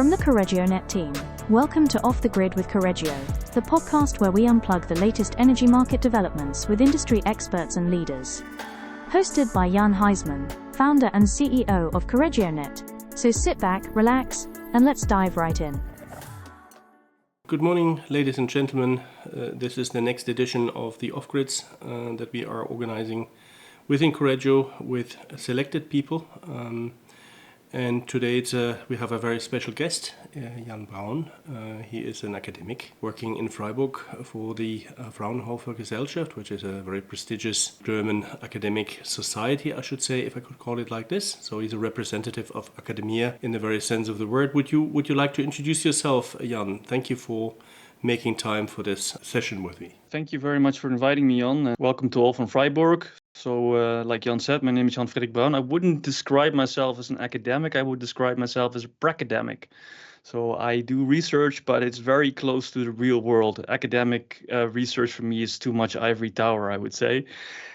From the Correggio Net team, welcome to Off the Grid with Correggio, the podcast where we unplug the latest energy market developments with industry experts and leaders. Hosted by Jan Haizmann, founder and CEO of Correggio Net. So sit back, relax, and let's dive right in. Good morning, ladies and gentlemen. This is the next edition of the Off Grids that we are organizing within Correggio with selected people. And today we have a very special guest, Jan Braun. He is an academic working in Freiburg for the Fraunhofer Gesellschaft, which is a very prestigious German academic society, I should say, if I could call it like this. So he's a representative of academia in the very sense of the word. Would you like to introduce yourself, Jan? Thank you for making time for this session with me. Thank you very much for inviting me on. Welcome to all from Freiburg. So, like Jan said, my name is Jan Braun. I wouldn't describe myself as an academic. I would describe myself as a bracademic. So I do research, but it's very close to the real world. Academic research for me is too much ivory tower, I would say.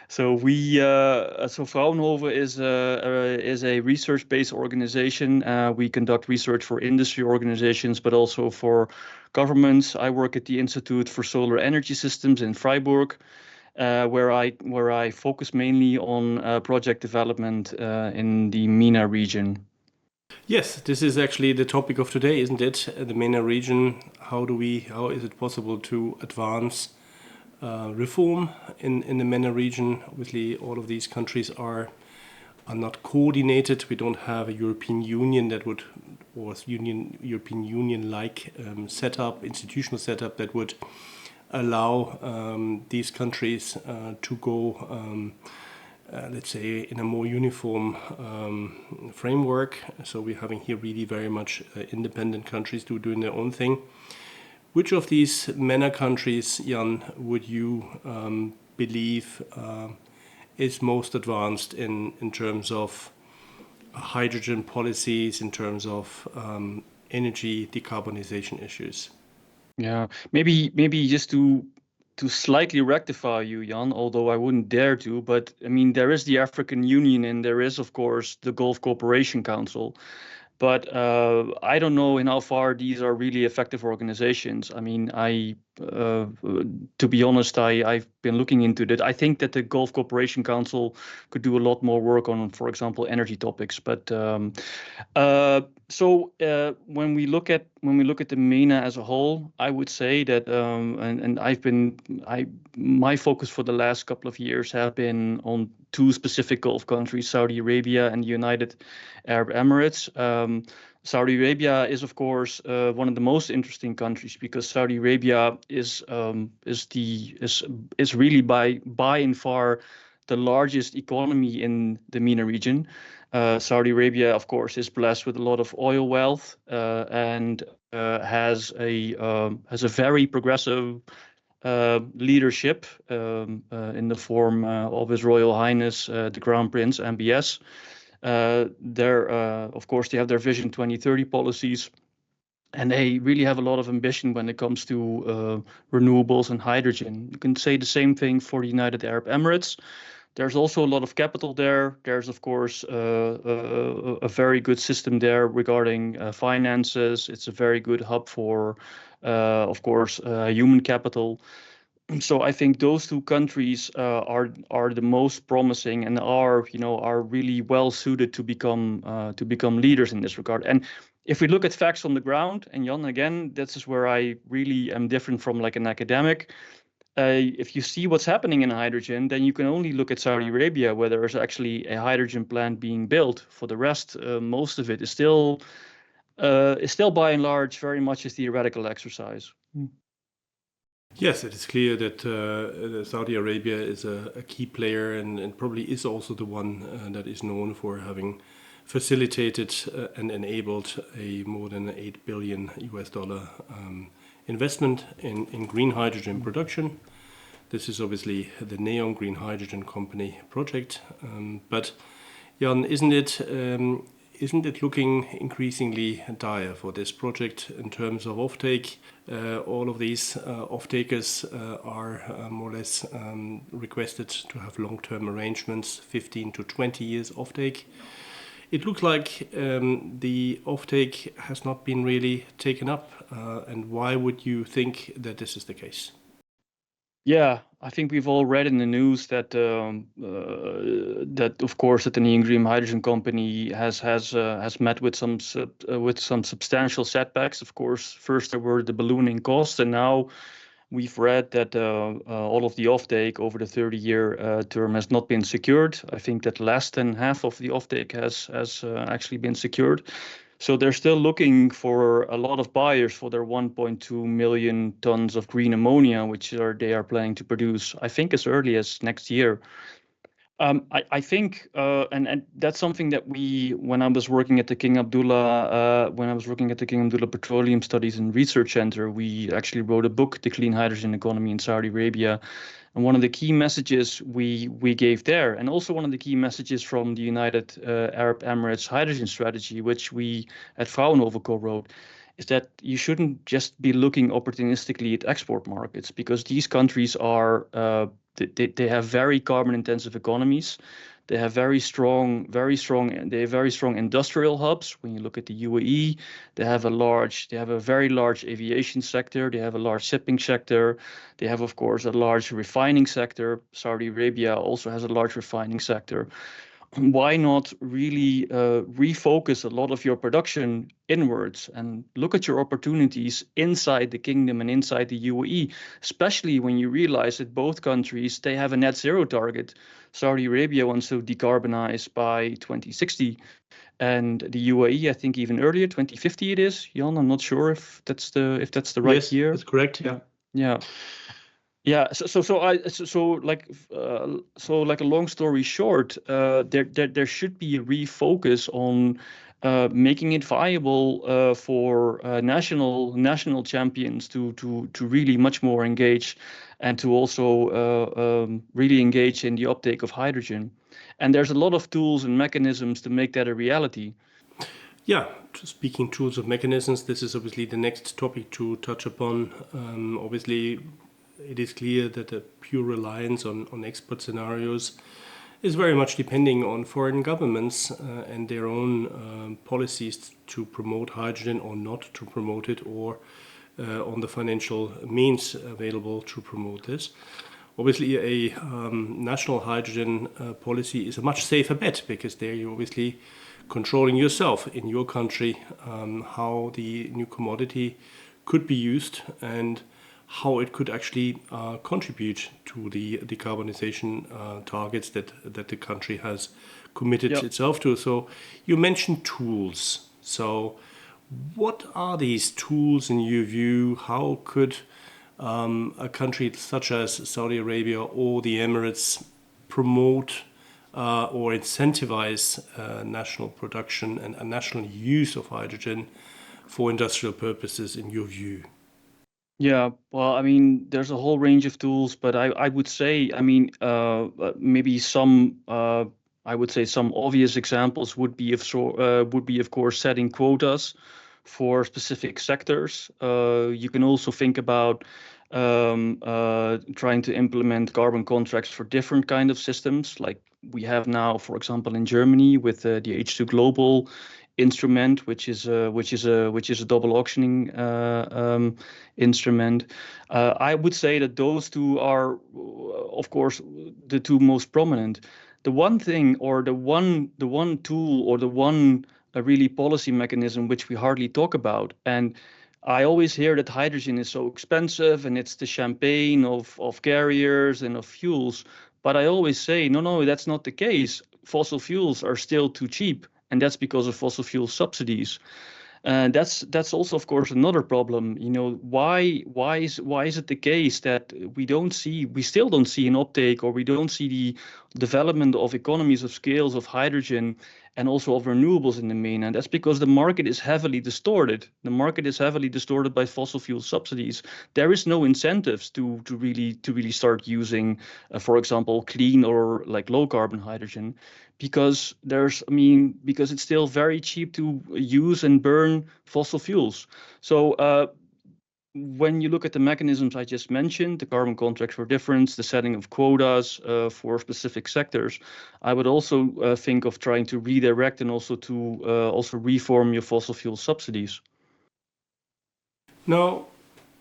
So Fraunhofer is a research-based organization. We conduct research for industry organizations, but also for governments. I work at the Institute for Solar Energy Systems in Freiburg, where I focus mainly on project development in the MENA region. Yes, this is actually the topic of today, isn't it? The MENA region. How is it possible to advance reform in the MENA region? Obviously, all of these countries are not coordinated. We don't have a European Union European Union-like institutional setup that would allow these countries to go, let's say, in a more uniform framework. So we're having here really very much independent countries doing their own thing. Which of these MENA countries, Jan, would you believe is most advanced in terms of hydrogen policies, in terms of energy decarbonization issues? Yeah, maybe just to slightly rectify you, Jan, although I wouldn't dare to, but I mean, there is the African Union and there is, of course, the Gulf Cooperation Council. But I don't know in how far these are really effective organizations. I mean, to be honest, I've been looking into that. I think that the Gulf Cooperation Council could do a lot more work on, for example, energy topics. But when we look at the MENA as a whole, I would say that my focus for the last couple of years have been on two specific Gulf countries, Saudi Arabia and the United Arab Emirates. Saudi Arabia is, of course, one of the most interesting countries because Saudi Arabia is really by and far the largest economy in the MENA region. Saudi Arabia, of course, is blessed with a lot of oil wealth and has a very progressive leadership in the form of His Royal Highness the Crown Prince MBS. Of course, they have their Vision 2030 policies, and they really have a lot of ambition when it comes to renewables and hydrogen. You can say the same thing for the United Arab Emirates. There's also a lot of capital there. There's, of course, a very good system there regarding finances. It's a very good hub for, of course, human capital. So I think those two countries are the most promising and are really well suited to become leaders in this regard. And if we look at facts on the ground, and Jan, again, this is where I really am different from like an academic. If you see what's happening in hydrogen, then you can only look at Saudi Arabia, where there is actually a hydrogen plant being built. For the rest, most of it is still by and large very much a theoretical exercise. Yes, it is clear that Saudi Arabia is a key player and probably is also the one that is known for having facilitated and enabled a more than $8 billion investment in green hydrogen production. This is obviously the NEOM Green Hydrogen Company project. But Jan, isn't it looking increasingly dire for this project in terms of offtake? All of these off-takers are more or less requested to have long-term arrangements, 15 to 20 years offtake. it looks like the offtake has not been really taken up. And why would you think that this is the case? Yeah, I think we've all read in the news that that of course that the NEOM Green Hydrogen Company has met with some substantial setbacks. Of course, first there were the ballooning costs, and now we've read that all of the offtake over the 30-year term has not been secured. I think that less than half of the offtake has actually been secured. So they're still looking for a lot of buyers for their 1.2 million tons of green ammonia, which they are planning to produce, I think, as early as next year. I think, and that's something that when I was working at the King Abdullah Petroleum Studies and Research Center, we actually wrote a book, The Clean Hydrogen Economy in Saudi Arabia. And one of the key messages we gave there, and also one of the key messages from the United Arab Emirates hydrogen strategy, which we at Fraunhofer co-wrote, is that you shouldn't just be looking opportunistically at export markets, because these countries are they have very carbon-intensive economies. They have very strong industrial hubs. When you look at the UAE, they have a very large aviation sector. They have a large shipping sector. They have, of course, a large refining sector. Saudi Arabia also has a large refining sector. Why not really refocus a lot of your production inwards and look at your opportunities inside the kingdom and inside the UAE, especially when you realize that both countries, they have a net zero target. Saudi Arabia wants to decarbonize by 2060, and the UAE, I think even earlier, 2050 it is. Jan, I'm not sure if that's the right year. Yes, that's correct. Yeah. Yeah. Yeah, so like a long story short, there should be a refocus on making it viable for national champions to really much more engage, and to also really engage in the uptake of hydrogen. And there's a lot of tools and mechanisms to make that a reality. Yeah, speaking tools of mechanisms, this is obviously the next topic to touch upon. Obviously, it is clear that a pure reliance on export scenarios is very much depending on foreign governments and their own policies to promote hydrogen or not to promote it, or on the financial means available to promote this. Obviously, a national hydrogen policy is a much safer bet, because there you're obviously controlling yourself in your country how the new commodity could be used and how it could actually contribute to the decarbonization targets that the country has committed itself to. So you mentioned tools. So what are these tools in your view? How could a country such as Saudi Arabia or the Emirates promote or incentivize national production and a national use of hydrogen for industrial purposes in your view? Yeah, well, I mean, there's a whole range of tools, but I would say, I mean, maybe some, I would say some obvious examples would be of course setting quotas for specific sectors. You can also think about trying to implement carbon contracts for different kind of systems, like we have now, for example, in Germany with the H2 Global instrument, which is a double auctioning instrument. I would say that those two are, of course, the two most prominent. The one thing, or the one tool, or the one really policy mechanism which we hardly talk about, and I always hear that hydrogen is so expensive and it's the champagne of carriers and of fuels. But I always say, no, that's not the case. Fossil fuels are still too cheap, and that's because of fossil fuel subsidies. And that's also, of course, another problem. You know, why is it the case that we still don't see an uptake, or we don't see the development of economies of scales of hydrogen and also of renewables in the MENA? And that's because the market is heavily distorted. The market is heavily distorted by fossil fuel subsidies. There is no incentives to really start using, for example, clean or like low carbon hydrogen, because because it's still very cheap to use and burn fossil fuels. So when you look at the mechanisms I just mentioned, the carbon contracts for difference, the setting of quotas for specific sectors, I would also think of trying to redirect and also to also reform your fossil fuel subsidies. Now,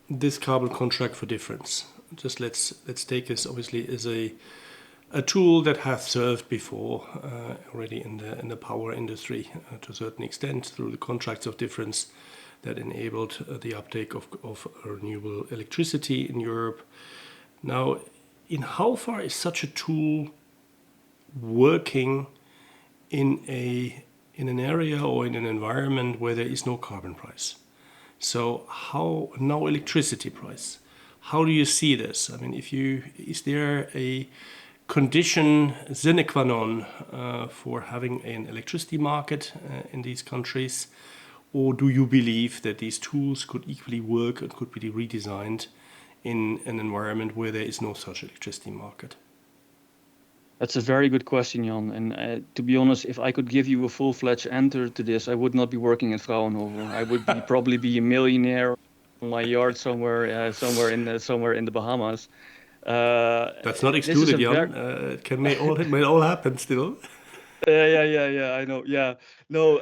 this carbon contract for difference, just let's take this obviously as a tool that has served before already in the power industry to a certain extent through the contracts of difference that enabled the uptake of renewable electricity in Europe. Now, in how far is such a tool working in an area or in an environment where there is no carbon price? So how no electricity price? How do you see this? I mean, is there a condition sine qua non for having an electricity market in these countries? Or do you believe that these tools could equally work and could be redesigned in an environment where there is no such electricity market? That's a very good question, Jan. And to be honest, if I could give you a full-fledged answer to this, I would not be working at Fraunhofer. I would probably be a millionaire on my yard somewhere in the Bahamas. That's not excluded, Jan. It may all happen still. Yeah, I know. Yeah. No,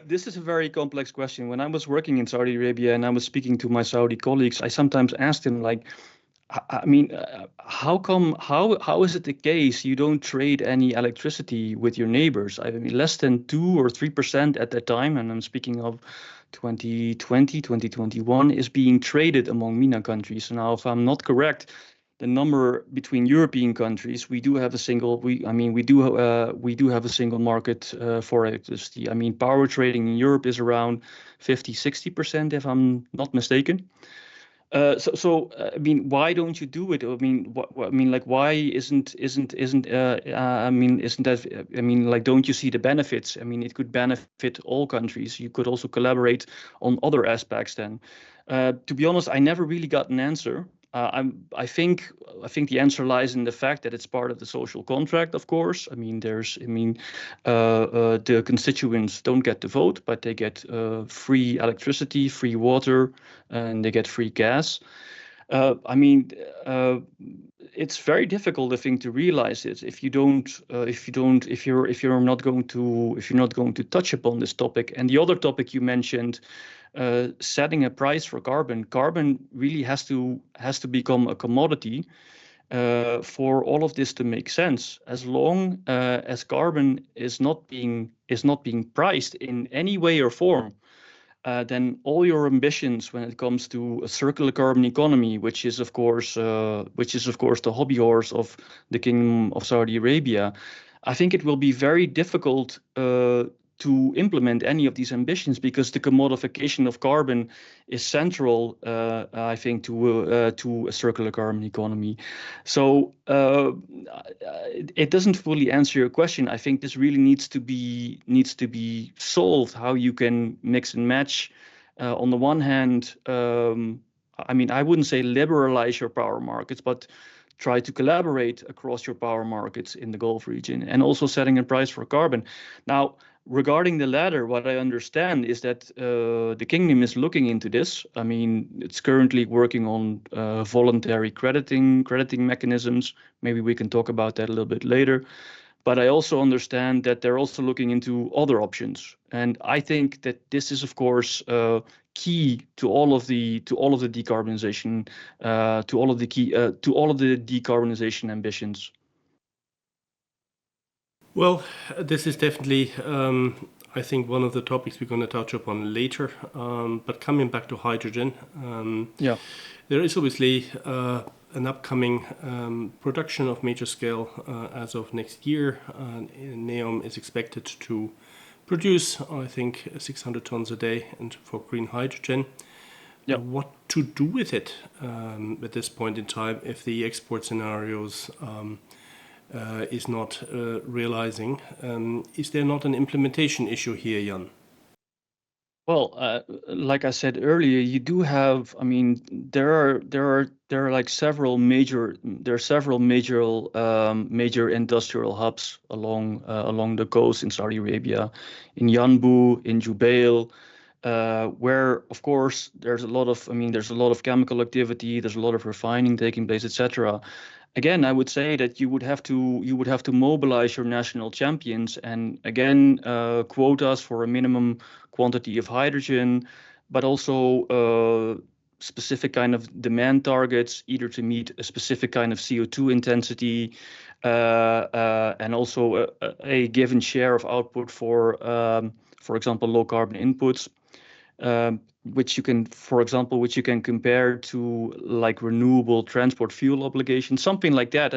this is a very complex question. When I was working in Saudi Arabia and I was speaking to my Saudi colleagues, I sometimes asked them, like, I mean, how is it the case you don't trade any electricity with your neighbors? I mean, less than 2 or 3% at that time, and I'm speaking of 2020, 2021, is being traded among MENA countries. Now, if I'm not correct, the number between European countries, we do have a single market for electricity. I mean, power trading in Europe is around 50-60%, if I'm not mistaken. I mean, why don't you do it? I mean, why isn't like, don't you see the benefits? I mean, it could benefit all countries. You could also collaborate on other aspects then. To be honest, I never really got an answer. I think the answer lies in the fact that it's part of the social contract, of course. I mean, the constituents don't get to vote, but they get free electricity, free water, and they get free gas. I mean, it's very difficult, I think, to realize it if you're not going to touch upon this topic. And the other topic you mentioned, setting a price for carbon. Carbon really has to become a commodity for all of this to make sense. As long as carbon is not being priced in any way or form, then all your ambitions when it comes to a circular carbon economy, which is of course the hobby horse of the Kingdom of Saudi Arabia, I think it will be very difficult to implement any of these ambitions, because the commodification of carbon is central, I think, to a circular carbon economy. So it doesn't fully answer your question. I think this really needs to be solved. How you can mix and match. On the one hand, I mean, I wouldn't say liberalize your power markets, but try to collaborate across your power markets in the Gulf region, and also setting a price for carbon. Now, regarding the latter, what I understand is that the kingdom is looking into this. I mean, it's currently working on voluntary crediting mechanisms. Maybe we can talk about that a little bit later. But I also understand that they're also looking into other options, and I think that this is, of course, key to all of the decarbonization, to all of the decarbonization ambitions. Well, this is definitely, I think, one of the topics we're going to touch upon later. But coming back to hydrogen, there is obviously an upcoming production of major scale as of next year. NEOM is expected to produce, I think, 600 tons a day and for green hydrogen. What to do with it at this point in time if the export scenarios is not realizing? Is there not an implementation issue here, Jan? Well, like I said earlier, you do have. I mean, there are like several major major industrial hubs along the coast in Saudi Arabia, in Yanbu, in Jubail. where of course there's a lot of chemical activity, there's a lot of refining taking place, etc. Again, I would say that you would have to mobilize your national champions, and again, quotas for a minimum quantity of hydrogen, but also specific kind of demand targets, either to meet a specific kind of CO2 intensity, and also a given share of output for example, low carbon inputs, which you can compare to like renewable transport fuel obligations, something like that.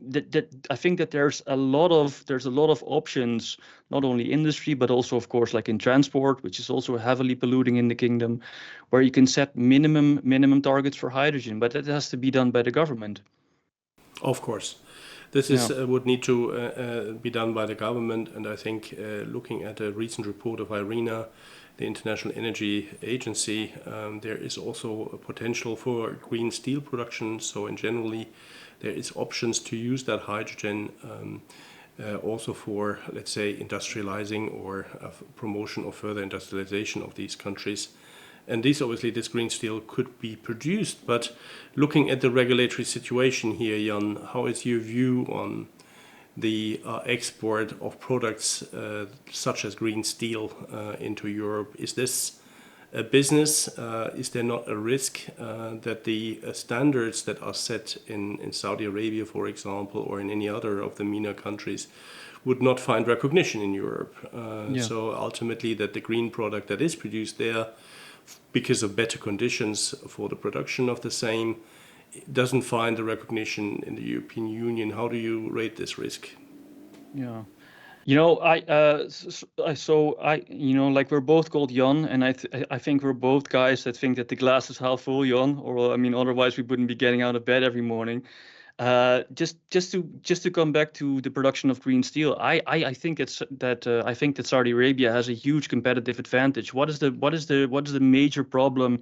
That I think that there's a lot of options, not only industry but also, of course, like in transport, which is also heavily polluting in the kingdom, where you can set minimum targets for hydrogen, but that has to be done by the government. Of course. This would need to be done by the government, and I think looking at a recent report of IRENA, the International Energy Agency, there is also a potential for green steel production. So in generally, there is options to use that hydrogen also for, let's say, industrializing or promotion of further industrialization of these countries. And this green steel could be produced. But looking at the regulatory situation here, Jan, how is your view on the export of products such as green steel into Europe? Is this a business? Is there not a risk that the standards that are set in Saudi Arabia, for example, or in any other of the MENA countries would not find recognition in Europe? So ultimately that the green product that is produced there, because of better conditions for the production of the same, doesn't find the recognition in the European Union. How do you rate this risk? Yeah, like we're both called Jan, and I think we're both guys that think that the glass is half full, Jan, or otherwise we wouldn't be getting out of bed every morning. Just to come back to the production of green steel, I think that Saudi Arabia has a huge competitive advantage. What is the major problem?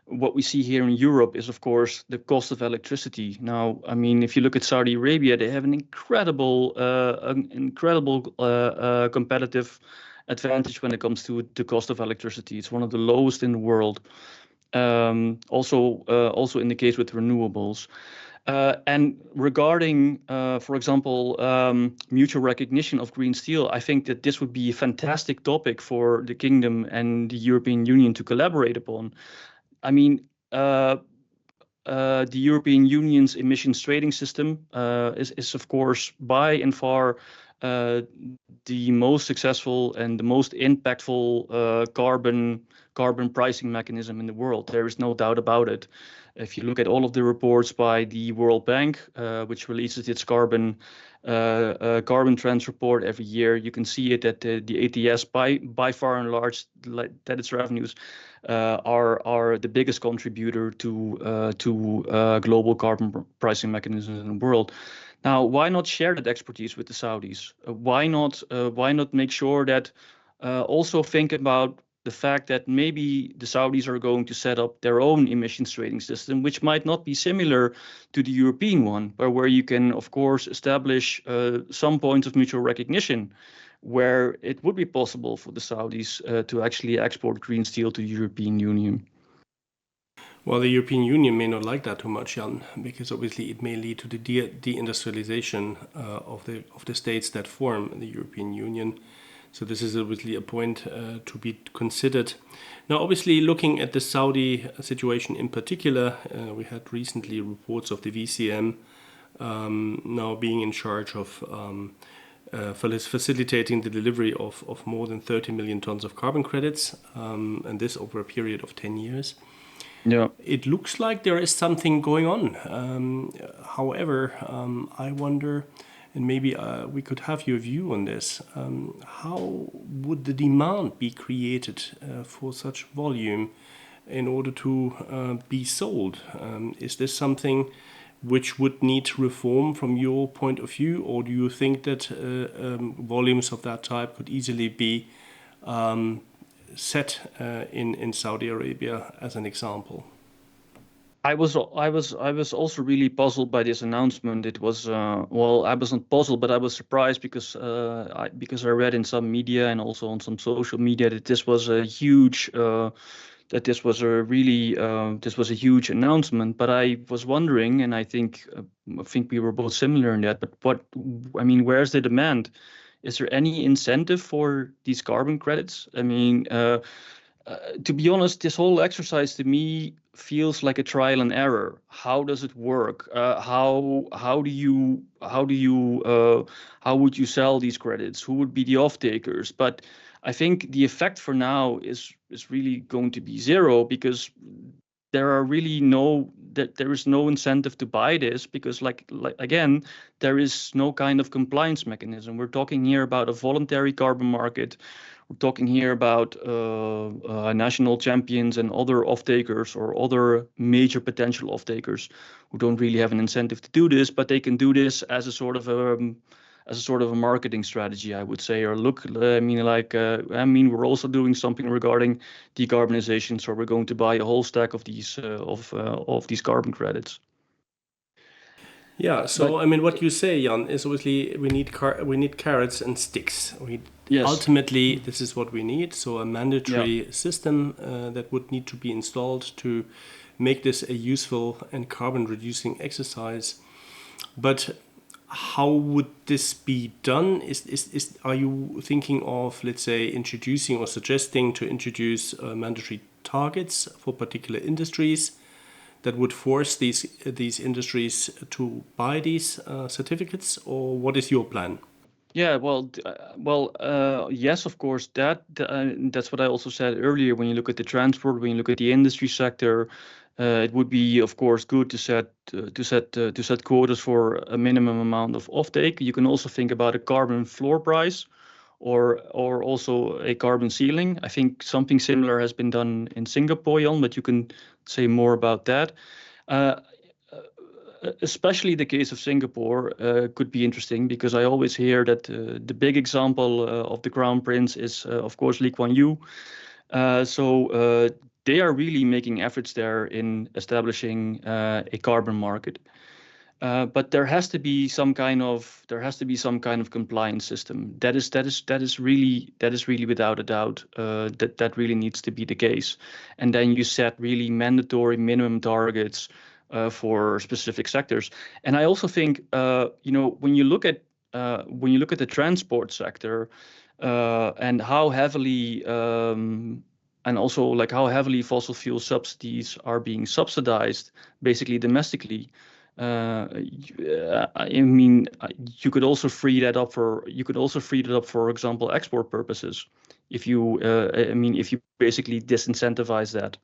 What we see here in Europe is, of course, the cost of electricity. Now, if you look at Saudi Arabia, they have an incredible competitive advantage when it comes to the cost of electricity. It's one of the lowest in the world. Also in the case with renewables. And regarding, for example, mutual recognition of green steel, I think that this would be a fantastic topic for the Kingdom and the European Union to collaborate upon. The European Union's emissions trading system is of course by and far the most successful and the most impactful carbon pricing mechanism in the world. There is no doubt about it. If you look at all of the reports by the World Bank, which releases its carbon trends report every year, you can see it that the ETS by far and large, that its revenues are the biggest contributor to global carbon pricing mechanisms in the world. Now, why not share that expertise with the Saudis? Why not make sure that also think about the fact that maybe the Saudis are going to set up their own emissions trading system, which might not be similar to the European one, but where you can, of course, establish some points of mutual recognition, where it would be possible for the Saudis to actually export green steel to the European Union. Well, the European Union may not like that too much, Jan, because obviously it may lead to the deindustrialization of the states that form the European Union. So this is obviously a point to be considered. Now, obviously, looking at the Saudi situation in particular, we had recently reports of the VCM now being in charge of facilitating the delivery of more than 30 million tons of carbon credits, and this over a period of 10 years. Yeah. It looks like there is something going on. However, I wonder, and maybe we could have your view on this, how would the demand be created for such volume in order to be sold? Is this something which would need reform from your point of view, or do you think that volumes of that type could easily be set in Saudi Arabia as an example? I was also really puzzled by this announcement. It was well, I wasn't puzzled, but I was surprised because I read in some media and also on some social media that this was a huge this was a huge announcement. But I was wondering, and I think we were both similar in that. But where's the demand? Is there any incentive for these carbon credits? To be honest, this whole exercise to me feels like a trial and error. How does it work? How would you sell these credits? Who would be the off takers? But I think the effect for now is really going to be zero, because there is no incentive to buy this, because like again, there is no kind of compliance mechanism. We're talking here about a voluntary carbon market. We're talking here about national champions and other off-takers or other major potential off-takers who don't really have an incentive to do this, but they can do this as a sort of a marketing strategy, I would say. Or look, we're also doing something regarding decarbonization, so we're going to buy a whole stack of these carbon credits. Yeah, so what you say, Jan, is obviously we need carrots and sticks. Yes. Ultimately, this is what we need. So a mandatory system that would need to be installed to make this a useful and carbon-reducing exercise. But how would this be done? Are you thinking of, let's say, introducing or suggesting to introduce mandatory targets for particular industries that would force these industries to buy these certificates, or what is your plan? Yeah, yes, of course. That's what I also said earlier. When you look at the transport, when you look at the industry sector, it would be, of course, good to set quotas for a minimum amount of offtake. You can also think about a carbon floor price, or also a carbon ceiling. I think something similar has been done in Singapore, Jan, but you can say more about that. Especially the case of Singapore could be interesting, because I always hear that the big example of the Crown Prince is, of course, Lee Kuan Yew. So they are really making efforts there in establishing a carbon market. But there has to be some kind of compliance system. That is really without a doubt that really needs to be the case. And then you set really mandatory minimum targets for specific sectors. And I also think when you look at the transport sector and how heavily how heavily fossil fuel subsidies are being subsidized, basically domestically. You could also free that up for example, export purposes, if you basically disincentivize that.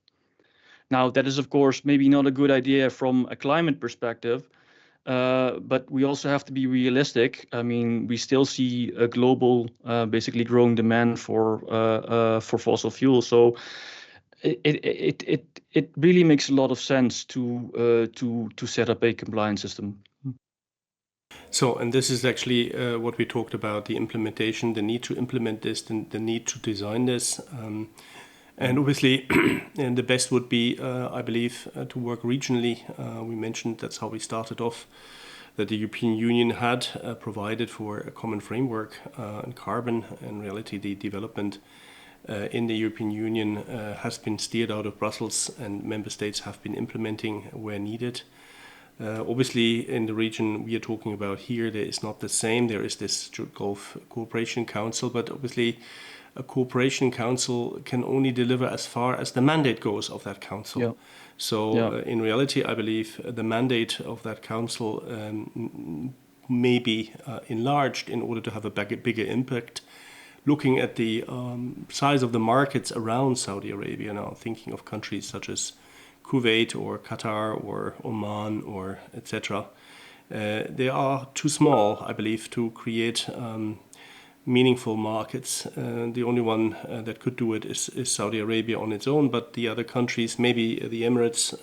Now, that is, of course, maybe not a good idea from a climate perspective, but we also have to be realistic. We still see a global, basically growing demand for fossil fuel. So it really makes a lot of sense to set up a compliance system. So, and this is actually what we talked about: the implementation, the need to implement this, the need to design this. And obviously, and the best would be, I believe, to work regionally. We mentioned that's how we started off, that the European Union had provided for a common framework on carbon. In reality, the development in the European Union has been steered out of Brussels, and member states have been implementing where needed. Obviously, in the region we are talking about here, there is not the same. There is this Gulf Cooperation Council, but obviously a cooperation council can only deliver as far as the mandate goes of that council. Yeah. So in reality, I believe the mandate of that council may be enlarged in order to have a bigger impact. Looking at the size of the markets around Saudi Arabia now, thinking of countries such as Kuwait or Qatar or Oman or etc., they are too small, I believe, to create meaningful markets. The only one that could do it is Saudi Arabia on its own, but the other countries, maybe the Emirates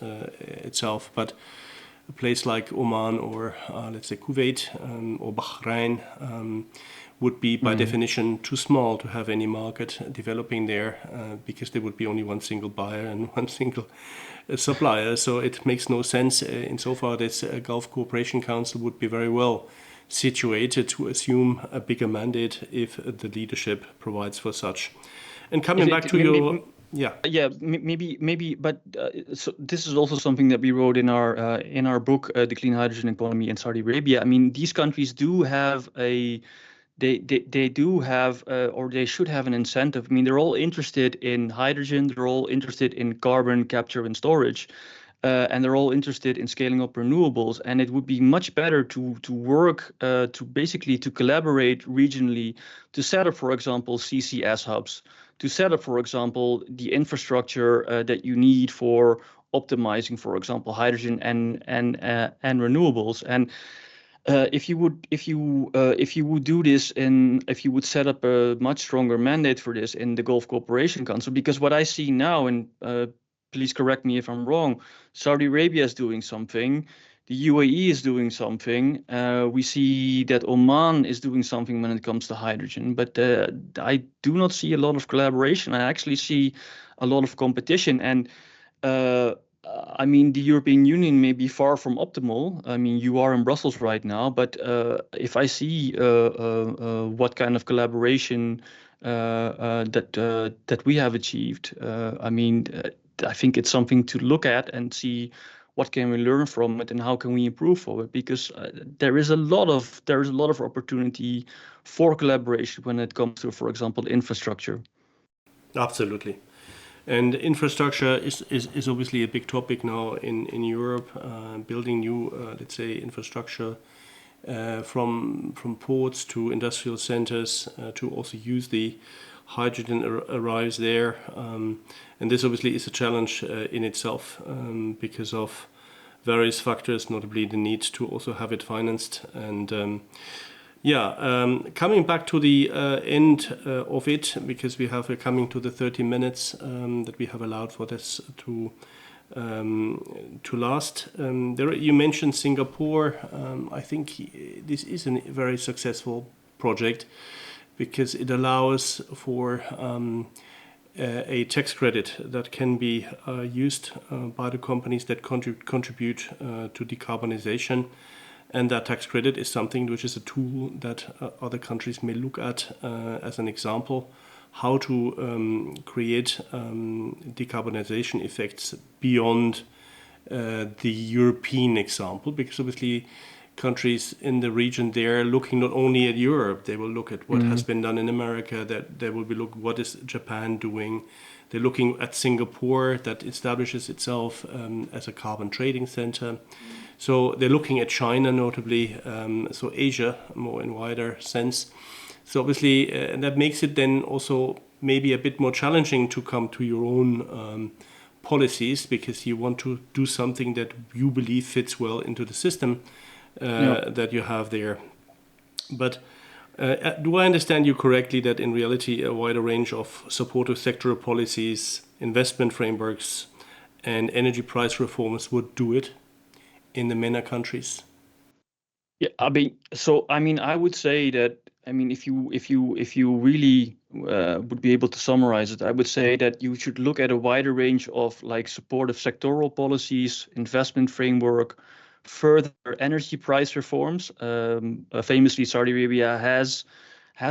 itself, but a place like Oman or let's say Kuwait or Bahrain would be by definition too small to have any market developing there because there would be only one single buyer and one single supplier. So it makes no sense insofar this Gulf Cooperation Council would be very well situated to assume a bigger mandate if the leadership provides for such. And coming back to your... Maybe, but so this is also something that we wrote in our book, The Clean Hydrogen Economy in Saudi Arabia. I mean, these countries do have they do have or they should have an incentive. I mean, they're all interested in hydrogen, they're all interested in carbon capture and storage, and they're all interested in scaling up renewables. And it would be much better to work to collaborate regionally to set up, for example, CCS hubs, to set up, for example, the infrastructure that you need for optimizing, for example, hydrogen and renewables. And if you would do this, and if you would set up a much stronger mandate for this in the Gulf Cooperation Council, because what I see now, and please correct me if I'm wrong, Saudi Arabia is doing something, the UAE is doing something, we see that Oman is doing something when it comes to hydrogen, but I do not see a lot of collaboration. I actually see a lot of competition, and I mean, the European Union may be far from optimal. I mean, you are in Brussels right now, but if I see what kind of collaboration that we have achieved, I mean, I think it's something to look at and see what can we learn from it and how can we improve for it, because there is a lot of opportunity for collaboration when it comes to, for example, infrastructure. Absolutely. And infrastructure is obviously a big topic now in Europe, building new, let's say, infrastructure from ports to industrial centers to also use the hydrogen arrives there. And this obviously is a challenge in itself because of various factors, notably the need to also have it financed. And coming back to the end of it, because we have coming to the 30 minutes that we have allowed for this to last. You mentioned Singapore. I think this is a very successful project because it allows for a tax credit that can be used by the companies that contribute to decarbonization. And that tax credit is something which is a tool that other countries may look at as an example, how to create decarbonization effects beyond the European example, because obviously countries in the region, they're looking not only at Europe, they will look at what has been done in America, that they will be looking what is Japan doing. They're looking at Singapore that establishes itself as a carbon trading center. So they're looking at China notably, so Asia more in wider sense. So obviously that makes it then also maybe a bit more challenging to come to your own policies, because you want to do something that you believe fits well into the system that you have there. But do I understand you correctly that in reality a wider range of supportive sectoral policies, investment frameworks and energy price reforms would do it in the MENA countries? Yeah, I mean, I would say that, I mean, if you really would be able to summarize it, I would say that you should look at a wider range of like supportive sectoral policies, investment framework, further energy price reforms. Famously, Saudi Arabia has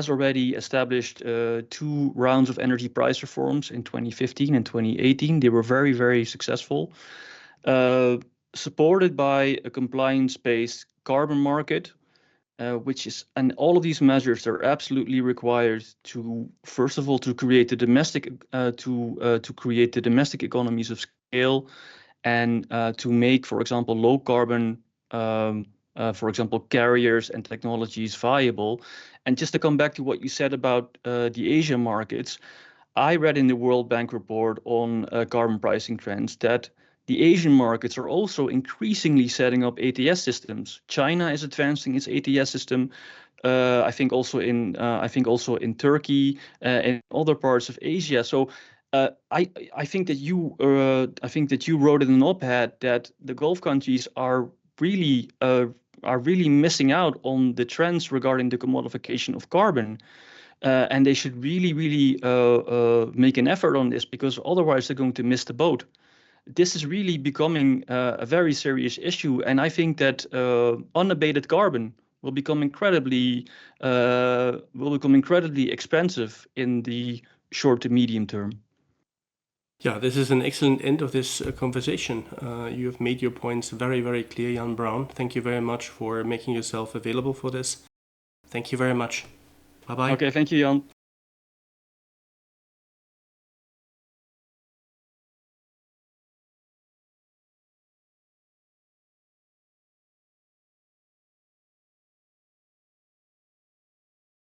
already established 2 rounds of energy price reforms in 2015 and 2018. They were very, very successful. Supported by a compliance-based carbon market, and all of these measures are absolutely required to, first of all, to create the domestic economies of scale, and to make, for example, low carbon, for example, carriers and technologies viable. And just to come back to what you said about the Asian markets, I read in the World Bank report on carbon pricing trends that the Asian markets are also increasingly setting up ETS systems. China is advancing its ETS system. I think also in Turkey and other parts of Asia. So I think that you wrote in an op-ed that the Gulf countries are really are really missing out on the trends regarding the commodification of carbon. And they should really make an effort on this, because otherwise they're going to miss the boat. This is really becoming a very serious issue, and I think that unabated carbon will become incredibly expensive in the short to medium term. Yeah, this is an excellent end of this conversation. You have made your points very, very clear, Jan Braun. Thank you very much for making yourself available for this. Thank you very much. Bye-bye. Okay, thank you, Jan.